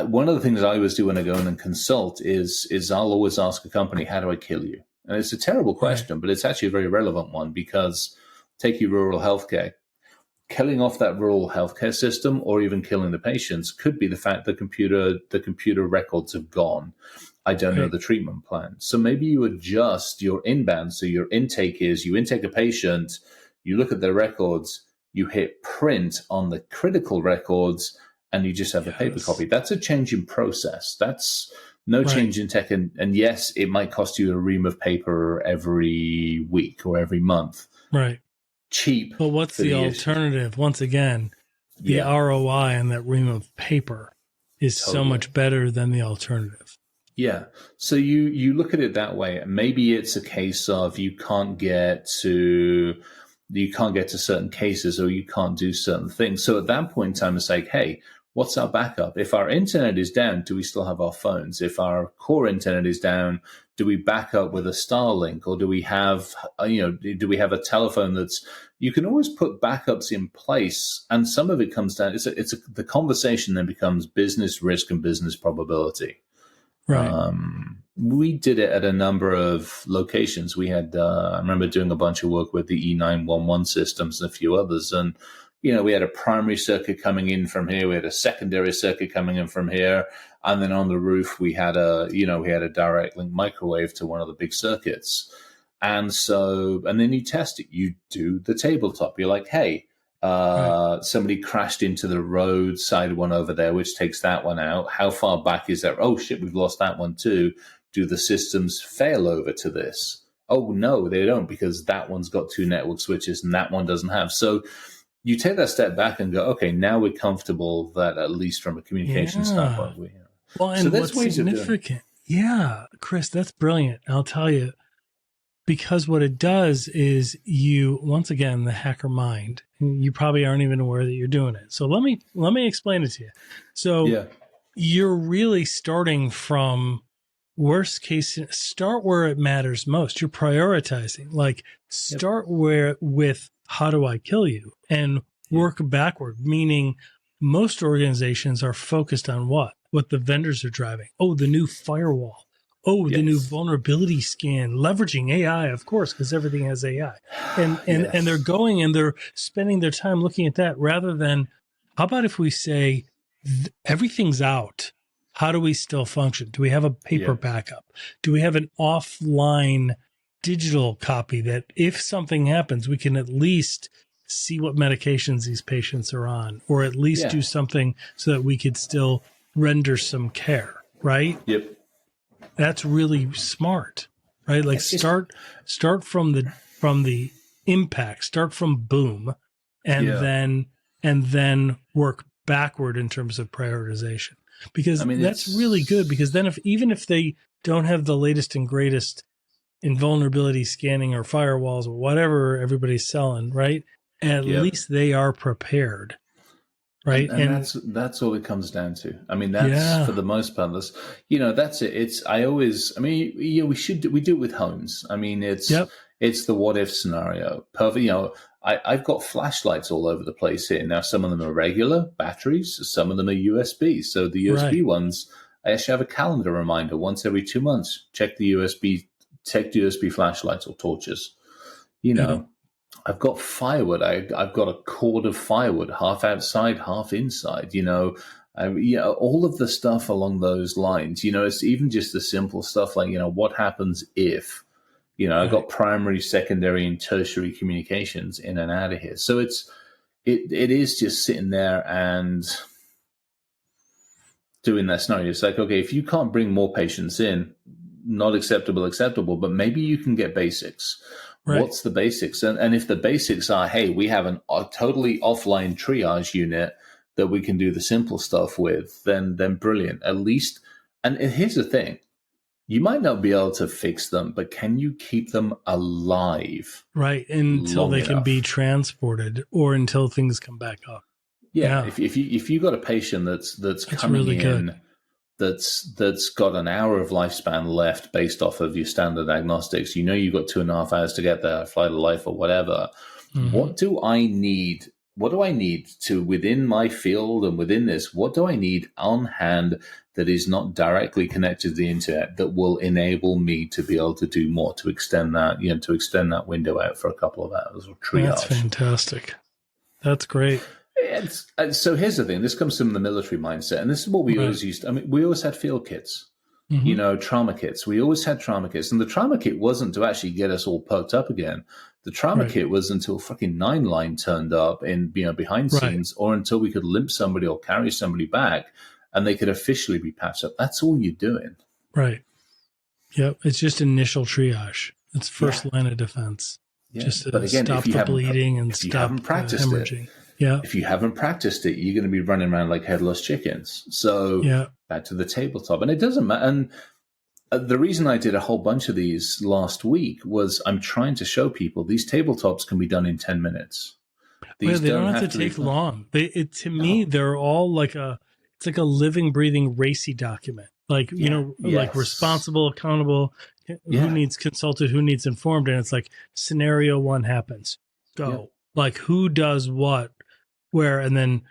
One of the things I always do when I go in and consult is I'll always ask a company, how do I kill you? And it's a terrible question, but it's actually a very relevant one, because take your rural healthcare. Killing off that rural healthcare system, or even killing the patients, could be the fact the computer records have gone. I don't know the treatment plan. So maybe you adjust your inbound. So your intake is, you intake a patient, you look at their records, you hit print on the critical records, and you just have a paper copy. That's a change in process. That's no change in tech. And yes, it might cost you a ream of paper every week or every month. Right. Cheap. But what's the alternative? Once again, the ROI on that ream of paper is so much better than the alternative. Yeah. So you look at it that way. Maybe it's a case of you can't get to certain cases, or you can't do certain things. So at that point in time, it's like, hey, what's our backup? If our internet is down, do we still have our phones? If our core internet is down, do we back up with a Starlink, or do we have a telephone that's, you can always put backups in place. And some of it comes down, the conversation then becomes business risk and business probability. Right. We did it at a number of locations. We had, I remember doing a bunch of work with the E911 systems and a few others. And, we had a primary circuit coming in from here. We had a secondary circuit coming in from here. And then on the roof, we had a direct link microwave to one of the big circuits. And then you test it. You do the tabletop. You're like, hey, somebody crashed into the roadside one over there, which takes that one out. How far back is that? Oh, shit, we've lost that one too. Do the systems fail over to this? Oh, no, they don't, because that one's got 2 network switches and that one doesn't have. So you take that step back and go, okay, now we're comfortable that at least from a communication standpoint, we. Well, and so what's significant? Yeah, Chris, that's brilliant. I'll tell you, because what it does is once again, the hacker mind, you probably aren't even aware that you're doing it. So let me explain it to you. So you're really starting from worst case, start where it matters most. You're prioritizing, like start with how do I kill you, and work backward, meaning most organizations are focused on what the vendors are driving. Oh, the new firewall. Oh, the new vulnerability scan, leveraging AI, of course, because everything has AI. And they're going and they're spending their time looking at that, rather than, how about if we say everything's out? How do we still function? Do we have a paper backup? Do we have an offline digital copy that if something happens, we can at least see what medications these patients are on, or at least do something so that we could still render some care, right? Yep. That's really smart, right? Like start from the impact, start from boom, and then work backward in terms of prioritization. Because that's really good, because then even if they don't have the latest and greatest in vulnerability scanning or firewalls or whatever everybody's selling, right? At least they are prepared. Right. And that's all it comes down to. I mean, that's for the most part, that's it. We do it with homes. I mean, it's the what if scenario. Perfect. I've got flashlights all over the place here. Now, some of them are regular batteries. Some of them are USB. So the USB ones, I actually have a calendar reminder once every 2 months. Check the USB flashlights or torches. I've got firewood. I've got a cord of firewood, half outside, half inside. All of the stuff along those lines. It's even just the simple stuff like, what happens if, I've got primary, secondary, and tertiary communications in and out of here. So it is just sitting there and doing that scenario. It's like, okay, if you can't bring more patients in, not acceptable, but maybe you can get basics. Right. What's the basics? And if the basics are, hey, we have a totally offline triage unit that we can do the simple stuff with, then brilliant. At least, and here's the thing, you might not be able to fix them, but can you keep them alive? Right, until they can be transported or until things come back up. Yeah. If you got a patient that's coming really in that's got an hour of lifespan left based off of your standard diagnostics. You know you've got 2.5 hours to get there, fly to life or whatever. Mm-hmm. What do I need to, within my field and within this, what do I need on hand that is not directly connected to the internet that will enable me to be able to do more, to extend that window out for a couple of hours or triage? That's fantastic. That's great. So here's the thing. This comes from the military mindset, and this is what we always used. I mean, we always had field kits, trauma kits. We always had trauma kits, and the trauma kit wasn't to actually get us all perked up again. The trauma kit was until fucking 9-line turned up in behind scenes, or until we could limp somebody or carry somebody back, and they could officially be patched up. That's all you're doing. Right. Yep. It's just initial triage. It's first line of defense. Yeah. Just to stop the bleeding and stop hemorrhaging. Yeah. If you haven't practiced it, you're going to be running around like headless chickens. So back to the tabletop. And it doesn't matter. And the reason I did a whole bunch of these last week was I'm trying to show people these tabletops can be done in 10 minutes. They don't have to take long. To me, they're all it's like a living, breathing, racy document. Like, like responsible, accountable, who needs consulted, who needs informed. And it's like scenario 1 happens. Go. Yep. Like who does what, where, and then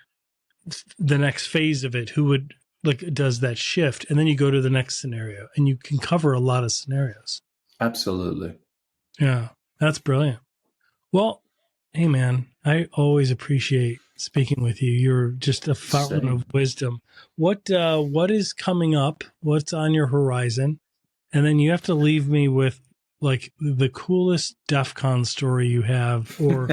the next phase of it, who does that shift. And then you go to the next scenario and you can cover a lot of scenarios. Absolutely. Yeah. That's brilliant. Well, hey man, I always appreciate speaking with you. You're just a fountain of wisdom. What is coming up? What's on your horizon? And then you have to leave me with like the coolest DEF CON story you have, or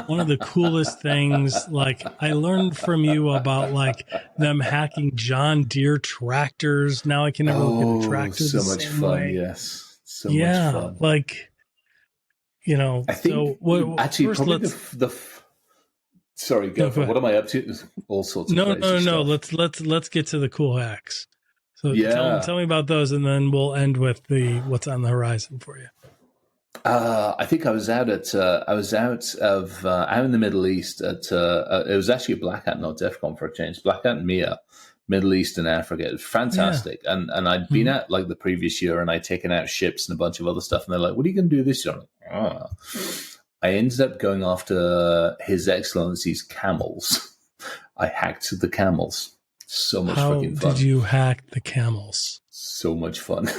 one of the coolest things. Like I learned from you about like them hacking John Deere tractors. Now I can never look at a tractor so the much same fun. way. Yes. So much fun. Like, I think sorry, go for it. What am I up to? All sorts of No. Let's get to the cool hacks. So tell me about those, and then we'll end with what's on the horizon for you. I think I was out in the Middle East at it was actually a Black Hat, not DEF CON for a change. Black Hat and MIA, Middle East and Africa. It was fantastic. Yeah. And I'd been out like the previous year, and I'd taken out ships and a bunch of other stuff, and they're like, "What are you going to do this year?" I'm like, I ended up going after His Excellency's camels. I hacked the camels. So much fucking fun. How did you hack the camels? So much fun.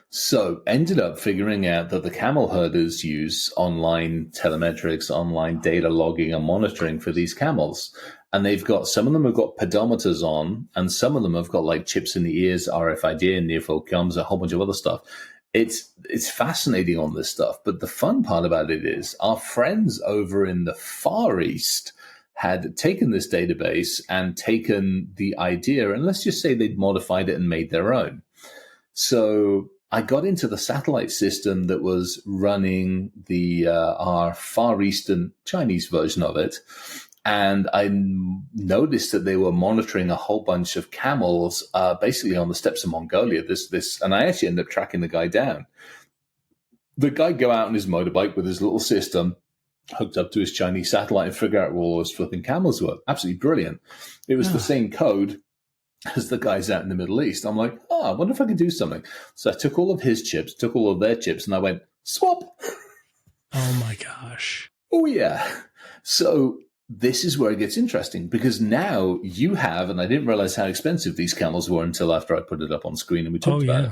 So ended up figuring out that the camel herders use online telemetrics, online data logging and monitoring for these camels. And some of them have got pedometers on, and some of them have got like chips in the ears, RFID and near-field comms, a whole bunch of other stuff. It's fascinating on this stuff. But the fun part about it is our friends over in the Far East had taken this database and taken the idea, and let's just say they'd modified it and made their own. So I got into the satellite system that was running our Far Eastern Chinese version of it, and I noticed that they were monitoring a whole bunch of camels, basically on the steppes of Mongolia. And I actually ended up tracking the guy down. The guy go out on his motorbike with his little system, hooked up to his Chinese satellite, and figure out where all those flipping camels were. Absolutely brilliant. It was the same code as the guys out in the Middle East. I'm like, I wonder if I could do something. So I took all of his chips, took all of their chips, and I went, swap. Oh my gosh. Oh yeah. So this is where it gets interesting, because now you have, and I didn't realize how expensive these camels were until after I put it up on screen and we talked about it.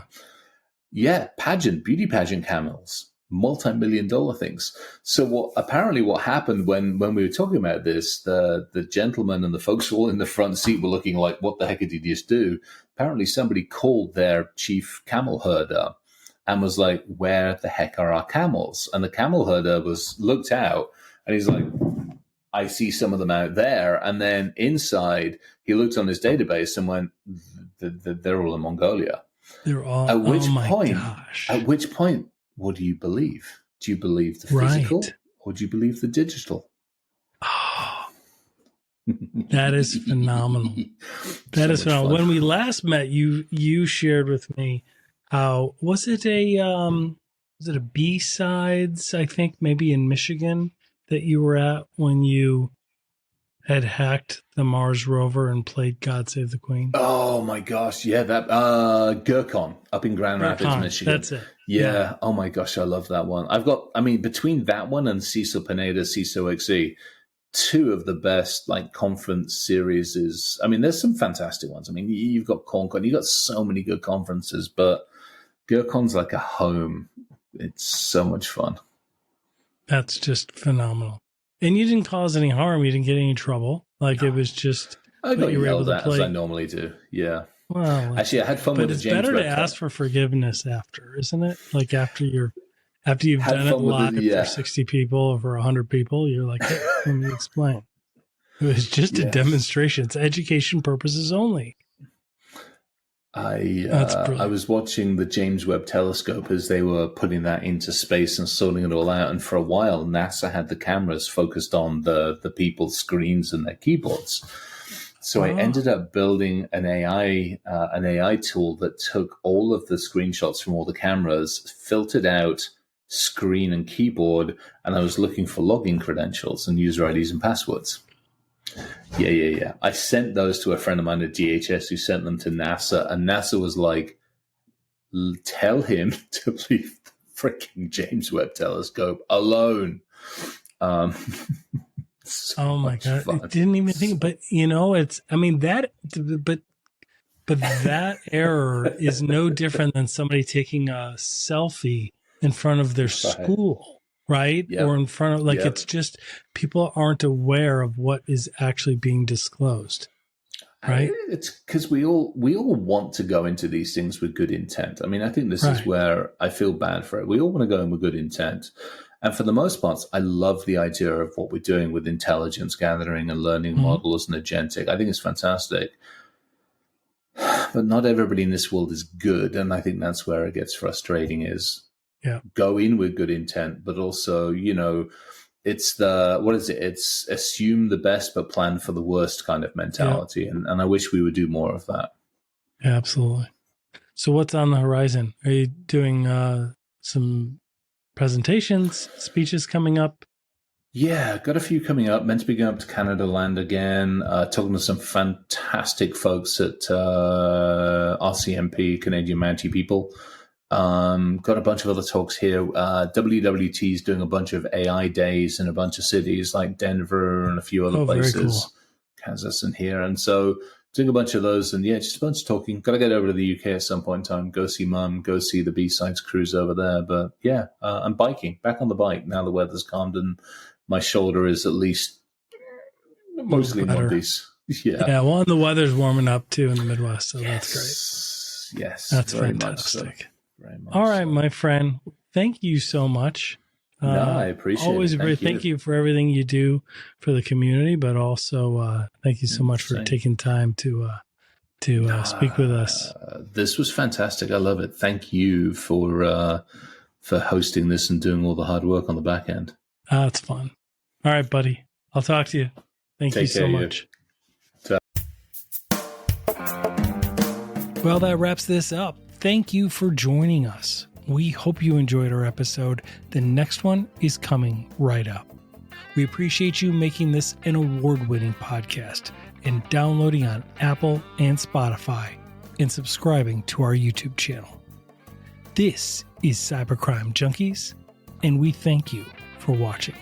Yeah, beauty pageant camels, multi-million-dollar things. So what happened when we were talking about this, the gentleman and the folks all in the front seat were looking like, what the heck did he just do? Apparently somebody called their chief camel herder and was like, where the heck are our camels? And the camel herder looked out and he's like, I see some of them out there. And then inside, he looked on his database and went, they're all in Mongolia. They're all, At which point, what do you believe? Do you believe the physical or do you believe the digital? Oh, that is phenomenal. That is phenomenal. When we last met, you shared with me how, was it a B-sides, I think, maybe in Michigan, that you were at when you had hacked the Mars rover and played God Save the Queen? Oh my gosh, yeah, that Gurkon up in Grand Rapids, Michigan. That's it. Yeah. Oh my gosh, I love that one. Between that one and CISO Pineda, CISO XE, two of the best like conference series is. There's some fantastic ones. You've got CornCon, you've got so many good conferences, but Gurkon's like a home. It's so much fun. That's just phenomenal. And you didn't cause any harm. You didn't get any trouble. Like it was just. I got yelled at as I normally do. Yeah. Well, actually, I had fun with the James. But it's better to ask for forgiveness after, isn't it? Like after you've done it live for 60 people or for 100 people, you're like, hey, let me explain. It was just a demonstration. It's education purposes only. I was watching the James Webb Telescope as they were putting that into space and sorting it all out. And for a while, NASA had the cameras focused on the people's screens and their keyboards. So I ended up building an AI tool that took all of the screenshots from all the cameras, filtered out screen and keyboard, and I was looking for login credentials and user IDs and passwords. Yeah. I sent those to a friend of mine at DHS who sent them to NASA, and NASA was like, tell him to leave the freaking James Webb Telescope alone. Oh my God. Fun. I didn't even think, but that error is no different than somebody taking a selfie in front of their school. Right? Yep. Or in front of, it's just people aren't aware of what is actually being disclosed. Right? It's because we all want to go into these things with good intent. I think this is where I feel bad for it. We all want to go in with good intent. And for the most part, I love the idea of what we're doing with intelligence gathering and learning models and agentic. I think it's fantastic. But not everybody in this world is good. And I think that's where it gets frustrating is, go in with good intent, but also, it's it's assume the best, but plan for the worst kind of mentality. Yeah. And I wish we would do more of that. Absolutely. So what's on the horizon? Are you doing some presentations, speeches coming up? Yeah, got a few coming up. Meant to be going up to Canada Land again, talking to some fantastic folks at RCMP, Canadian Mountie People. Got a bunch of other talks here. WWT is doing a bunch of AI days in a bunch of cities like Denver and a few other places, very cool. Kansas and here. And so doing a bunch of those and just a bunch of talking. Got to get over to the UK at some point in time, go see Mum, go see the B-Sides cruise over there. But I'm biking, back on the bike now the weather's calmed and my shoulder is at least mostly in one piece. Yeah, well, and the weather's warming up too in the Midwest, so that's great. Yes, that's fantastic. All right, my friend. Thank you so much. I appreciate it. Thank you for everything you do for the community, but also thank you so much for taking time to speak with us. This was fantastic. I love it. Thank you for hosting this and doing all the hard work on the back end. It's fun. All right, buddy. I'll talk to you. Thank you so much. Well, that wraps this up. Thank you for joining us. We hope you enjoyed our episode. The next one is coming right up. We appreciate you making this an award-winning podcast and downloading on Apple and Spotify and subscribing to our YouTube channel. This is Cybercrime Junkies, and we thank you for watching.